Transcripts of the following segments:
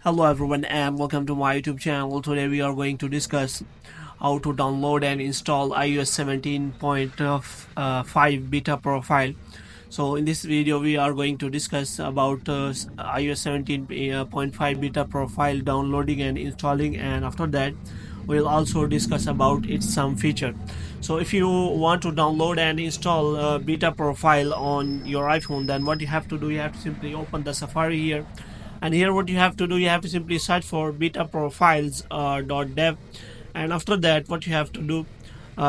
Hello everyone and welcome to my YouTube channel. Today we are going to discuss how to download and install iOS 17.5 beta profile. So in this video we are going to discuss about iOS 17.5 beta profile downloading and installing, and after that we'll also discuss about its some feature. So if you want to download and install beta profile on your iPhone, then what you have to do, you have to simply open the Safari here, and here what you have to do, you have to simply search for beta profiles .dev, and after that what you have to do,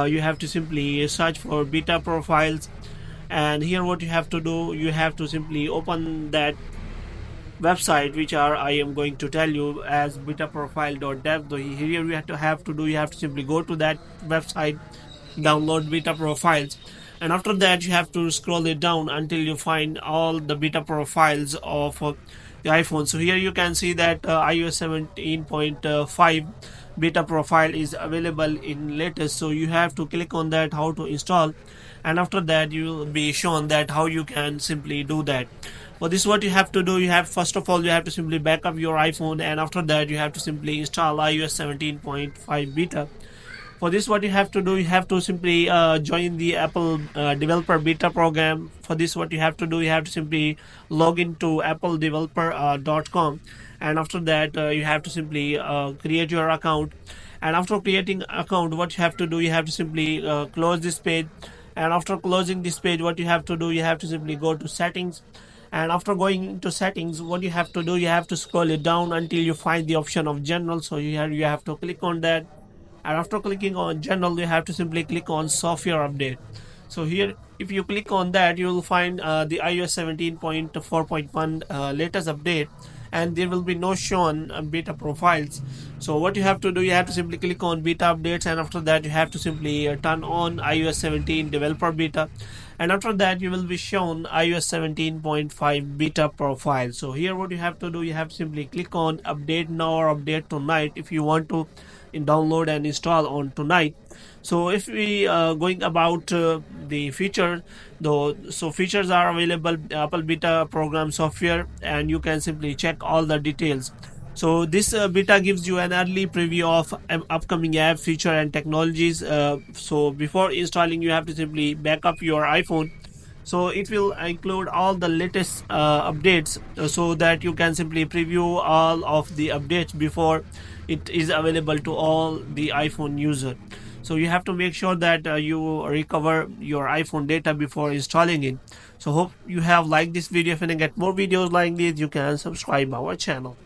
you have to simply search for beta profiles, and here what you have to do, you have to simply open that website which I am going to tell you as betaprofile.dev. So here you have to simply go to that website, download beta profiles, and after that you have to scroll it down until you find all the beta profiles of the iPhone. So here you can see that iOS 17.5 beta profile is available in latest, so you have to click on that, how to install, and after that you will be shown that how you can simply do that. For this, what you have to do, you have first of all you have to simply back up your iPhone, and after that you have to simply install iOS 17.5 beta. For this, what you have to do, you have to simply join the Apple developer beta program. For this, what you have to do, you have to simply log into appledeveloper.com, and after that you have to simply create your account. And after creating account, what you have to do, you have to simply close this page, and after closing this page, what you have to do, you have to simply go to settings, and after going into settings, what you have to do, you have to scroll it down until you find the option of general. So you have to click on that, and after clicking on general, you have to simply click on software update. So here if you click on that, you will find the iOS 17.4.1 latest update, and there will be no shown beta profiles. So what you have to do, you have to simply click on beta updates, and after that you have to simply turn on iOS 17 developer beta, and after that you will be shown iOS 17.5 beta profile. So here what you have to do, you have to simply click on update now or update tonight if you want to download and install on tonight. So if we going about the feature though, so features are available Apple beta program software, and you can simply check all the details. So this beta gives you an early preview of upcoming app feature and technologies. So before installing, you have to simply back up your iPhone, so it will include all the latest updates, so that you can simply preview all of the updates before it is available to all the iPhone user. So you have to make sure that you recover your iPhone data before installing it. So hope you have liked this video. If you get more videos like this, you can subscribe our channel.